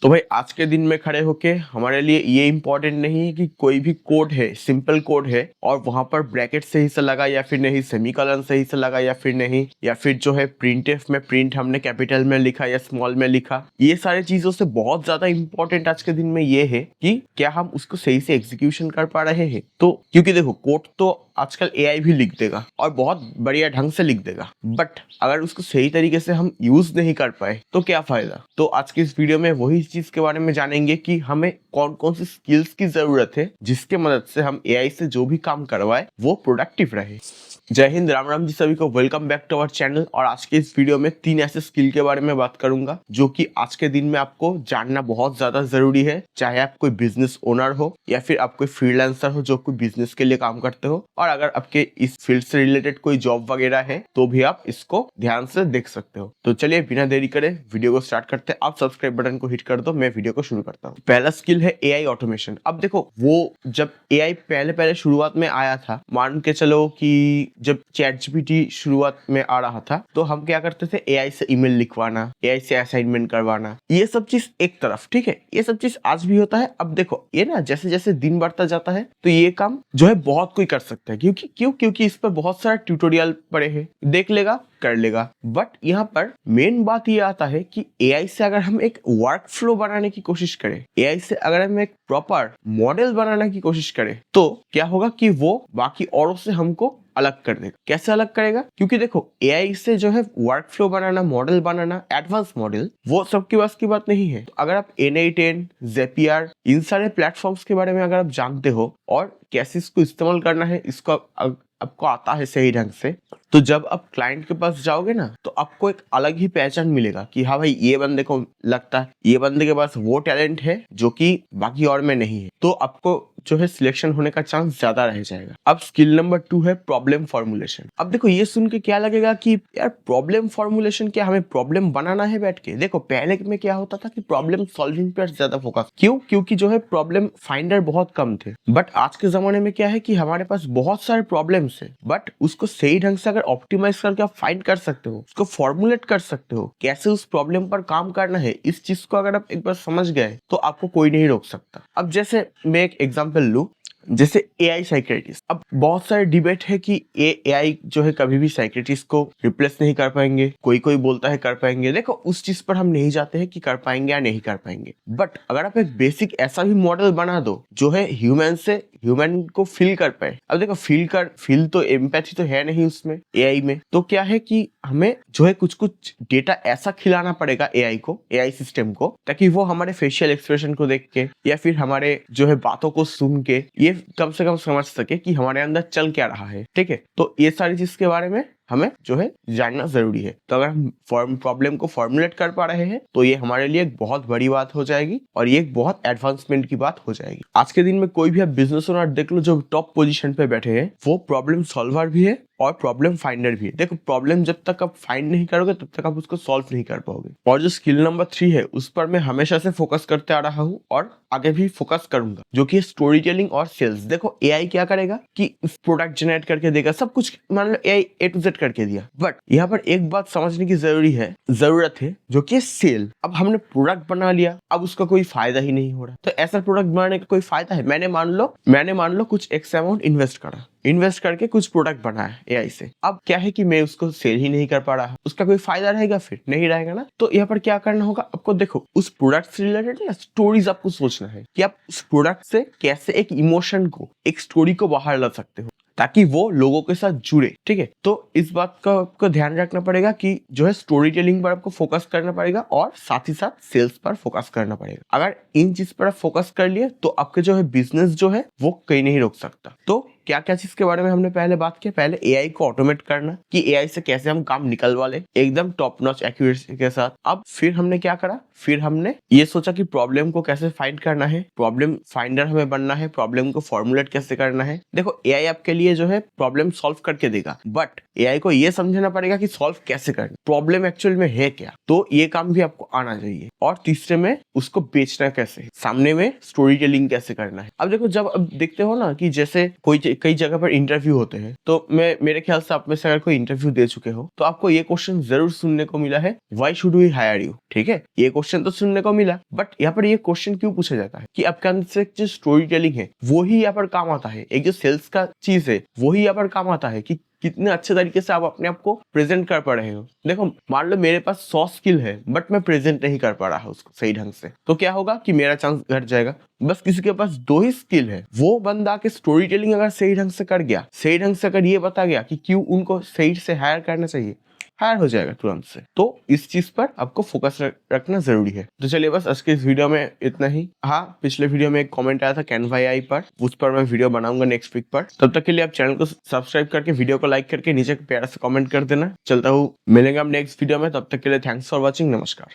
तो भाई आज के दिन में खड़े होके हमारे लिए ये इम्पोर्टेंट नहीं है कि कोई भी कोड है, सिंपल कोड है और वहां पर ब्रैकेट सही से लगा या फिर नहीं, सेमीकोलन सही से लगा या फिर नहीं, या फिर जो है प्रिंटफ में प्रिंट हमने कैपिटल में लिखा या स्मॉल में लिखा। ये सारी चीजों से बहुत ज्यादा इंपॉर्टेंट आज के दिन में ये है कि क्या हम उसको सही से एग्जीक्यूशन कर पा रहे हैं। तो क्योंकि देखो कोड तो आजकल एआई भी लिख देगा और बहुत बढ़िया ढंग से लिख देगा, बट अगर उसको सही तरीके से हम यूज नहीं कर पाए तो क्या फायदा। तो आज की इस वीडियो में वही चीज के बारे में जानेंगे कि हमें कौन कौन सी स्किल्स की जरूरत है जिसके मदद से हम एआई से जो भी काम करवाए वो प्रोडक्टिव रहे। जय हिंद, राम राम जी सभी को, welcome back to our channel. और आज के इस वीडियो में 3 ऐसे स्किल के बारे में बात करूंगा जो कि आज के दिन में आपको जानना बहुत ज्यादा जरूरी है, चाहे आप कोई बिजनेस ओनर हो या फिर आप कोई फ्रीलांसर हो जो कोई बिजनेस के लिए काम करते हो, और अगर आपके इस फील्ड से रिलेटेड कोई जॉब वगैरह है तो भी आप इसको ध्यान से देख सकते हो। तो चलिए बिना देरी करे वीडियो को स्टार्ट करते हैं। आप सब्सक्राइब बटन को हिट कर दो, मैं वीडियो को शुरू करता हूँ। पहला स्किल है एआई ऑटोमेशन। अब देखो, वो जब एआई पहले पहले शुरुआत में आया था, मान के चलो कि जब ChatGPT शुरुआत में आ रहा था तो हम क्या करते थे, एआई से ईमेल लिखवाना, एआई से असाइनमेंट करवाना, ये सब चीज एक तरफ, ठीक है, ये सब चीज आज भी होता है। अब देखो ये ना जैसे जैसे दिन बढ़ता जाता है तो ये काम जो है बहुत कोई कर सकता है, क्योंकि इस पर बहुत सारा ट्यूटोरियल पड़े हैं, देख लेगा कर लेगा। बट यहाँ पर मेन बात ये आता है कि एआई से अगर हम एक वर्क फ्लो बनाने की कोशिश करें, एआई से अगर हम एक प्रॉपर मॉडल बनाने की कोशिश करें तो क्या होगा कि वो बाकी औरों से हमको अलग कर देगा। कैसे अलग करेगा? क्योंकि देखो एआई से जो है वर्क फ्लो बनाना, मॉडल बनाना, एडवांस मॉडल, वो सबके पास की बात नहीं है। तो अगर आप N8N, Zapier, इन सारे प्लेटफॉर्म्स के बारे में अगर आप जानते हो और कैसे इसको इस्तेमाल करना है, इसको आपको आता है सही ढंग से, तो जब आप क्लाइंट के पास जाओगे ना तो आपको एक अलग ही पहचान मिलेगा कि हाँ भाई, ये बंदे को लगता है ये बंदे के पास वो टैलेंट है जो कि बाकी और में नहीं है, तो आपको जो है सिलेक्शन होने का चांस ज्यादा रह जाएगा। अब स्किल नंबर 2 है प्रॉब्लम फॉर्मुलेशन। अब देखो ये सुन के क्या लगेगा कि यार प्रॉब्लम फॉर्मुलेशन, क्या हमें प्रॉब्लम बनाना है बैठ के? देखो पहले में क्या होता था कि प्रॉब्लम सॉल्विंग पर ज्यादा फोकस, क्योंकि जो है प्रॉब्लम फाइंडर बहुत कम थे। बट आज के जमाने में क्या है कि हमारे पास बहुत सारे प्रॉब्लम्स है, बट उसको सही ढंग से अगर ऑप्टिमाइज करके आप फाइंड कर सकते हो, उसको फॉर्मुलेट कर सकते हो, कैसे उस प्रॉब्लम पर काम करना है, इस चीज को अगर आप एक बार समझ गए तो आपको कोई नहीं रोक सकता। अब जैसे मैं एक एग्जांपल लूं, जैसे एआई साइकियाट्रिस्ट। अब बहुत सारे डिबेट है कि एआई जो है कभी भी साइकियाट्रिस्ट को रिप्लेस नहीं कर पाएंगे, कोई कोई बोलता है कर पाएंगे। देखो उस चीज पर हम नहीं जाते हैं कि कर पाएंगे या नहीं कर पाएंगे, बट अगर आप एक बेसिक ऐसा भी मॉडल बना दो जो है ह्यूमन को फील कर पाए। अब देखो फील तो एम्पैथी तो है नहीं उसमें एआई में, तो क्या है कि हमें जो है कुछ कुछ डेटा ऐसा खिलाना पड़ेगा एआई सिस्टम को, ताकि वो हमारे फेशियल एक्सप्रेशन को देख के या फिर हमारे जो है बातों को सुन के ये कम से कम समझ सके कि हमारे अंदर चल क्या रहा है। ठीक है, तो ये सारी चीज के बारे में हमें जो है जानना जरूरी है। तो अगर हम प्रॉब्लम को फॉर्मुलेट कर पा रहे हैं तो ये हमारे लिए एक बहुत बड़ी बात हो जाएगी और ये एक बहुत एडवांसमेंट की बात हो जाएगी। आज के दिन में कोई भी आप बिजनेस ओनर देख लो जो टॉप पोजीशन पे बैठे हैं, वो प्रॉब्लम सॉल्वर भी है और प्रॉब्लम फाइंडर भी है। देखो प्रॉब्लम जब तक आप फाइंड नहीं करोगे तब तक आप उसको सॉल्व नहीं कर पाओगे। और जो स्किल नंबर 3 है उस पर मैं हमेशा से फोकस करते आ रहा हूँ और आगे भी फोकस करूंगा, जो कि स्टोरी टेलिंग और सेल्स। देखो एआई क्या करेगा कि प्रोडक्ट जनरेट करके देगा, सब कुछ मान लो एआई A to Z करके दिया, बट यहाँ पर एक बात समझने की जरूरत है जो कि सेल। अब हमने प्रोडक्ट बना लिया, अब उसका कोई फायदा ही नहीं हो रहा, तो ऐसा प्रोडक्ट बनाने का कोई फायदा है? मैंने मान लो कुछ एक्स अमाउंट इन्वेस्ट करके कुछ प्रोडक्ट बनाया एआई से, अब क्या है कि मैं उसको सेल ही नहीं कर पा रहा, उसका कोई फायदा रहेगा? फिर नहीं रहेगा ना। तो यहाँ पर क्या करना होगा आपको, देखो उस प्रोडक्ट से रिलेटेड ना स्टोरीज आपको सोचना है कि आप उस प्रोडक्ट से कैसे एक इमोशन को, एक स्टोरी को बाहर ला सकते हो ताकि वो लोगों के साथ जुड़े। ठीक है, तो इस बात का आपको ध्यान रखना पड़ेगा कि जो है स्टोरी टेलिंग पर आपको फोकस करना पड़ेगा और साथ ही साथ सेल्स पर फोकस करना पड़ेगा। अगर इन चीज पर आप फोकस कर लिए तो आपके जो है बिजनेस जो है वो कहीं नहीं रोक सकता। तो क्या क्या चीज के बारे में हमने पहले बात की? पहले एआई को ऑटोमेट करना, कि एआई से कैसे हम काम निकलवा ले एकदम टॉप नॉच एक्यूरेसी के साथ। अब फिर हमने क्या करा, फिर हमने ये सोचा कि प्रॉब्लम को कैसे फाइंड करना है, प्रॉब्लम फाइंडर हमें बनना है, प्रॉब्लम को फॉर्मुलेट कैसे करना है। देखो एआई आपके लिए जो है प्रॉब्लम सॉल्व करके देगा, बट एआई को ये समझना पड़ेगा कि सॉल्व कैसे करना, प्रॉब्लम एक्चुअल में है क्या, तो ये काम भी आपको आना चाहिए। और तीसरे में उसको बेचना कैसे, सामने में स्टोरी टेलिंग कैसे करना है। अब देखो जब अब देखते हो ना कि जैसे कोई कई जगह पर इंटरव्यू होते हैं, तो मेरे ख्याल से आप में से अगर कोई इंटरव्यू दे चुके हो तो आपको ये क्वेश्चन जरूर सुनने को मिला है, why should we hire you. ठीक है, ये क्वेश्चन तो सुनने को मिला, बट यहाँ पर ये क्वेश्चन क्यों पूछा जाता है कि आपके अंदर से जो स्टोरी टेलिंग है वो ही यहाँ पर काम आता है। एक जो सेल्स का चीज है वो ही यहाँ पर काम आता है कि कितने अच्छे तरीके से आप अपने आप को प्रेजेंट कर पा रहे हो। देखो, मान लो मेरे पास 100 स्किल है बट मैं प्रेजेंट नहीं कर पा रहा उसको सही ढंग से, तो क्या होगा कि मेरा चांस घट जाएगा। बस किसी के पास 2 ही स्किल है, वो बंदा के स्टोरी टेलिंग अगर सही ढंग से कर गया, सही ढंग से अगर ये बता गया कि क्यों उनको सही से हायर करना चाहिए, हायर हो जाएगा तुरंत से। तो इस चीज पर आपको फोकस रखना जरूरी है। तो चलिए बस आज के इस वीडियो में इतना ही। हाँ, पिछले वीडियो में एक कमेंट आया था कैनवा AI पर, उस पर मैं वीडियो बनाऊंगा नेक्स्ट वीक पर। तब तक के लिए आप चैनल को सब्सक्राइब करके वीडियो को लाइक करके नीचे प्यारा से कमेंट कर देना। चलता हूँ, मिलेंगे हम नेक्स्ट वीडियो में, तब तक के लिए थैंक्स फॉर वॉचिंग, नमस्कार।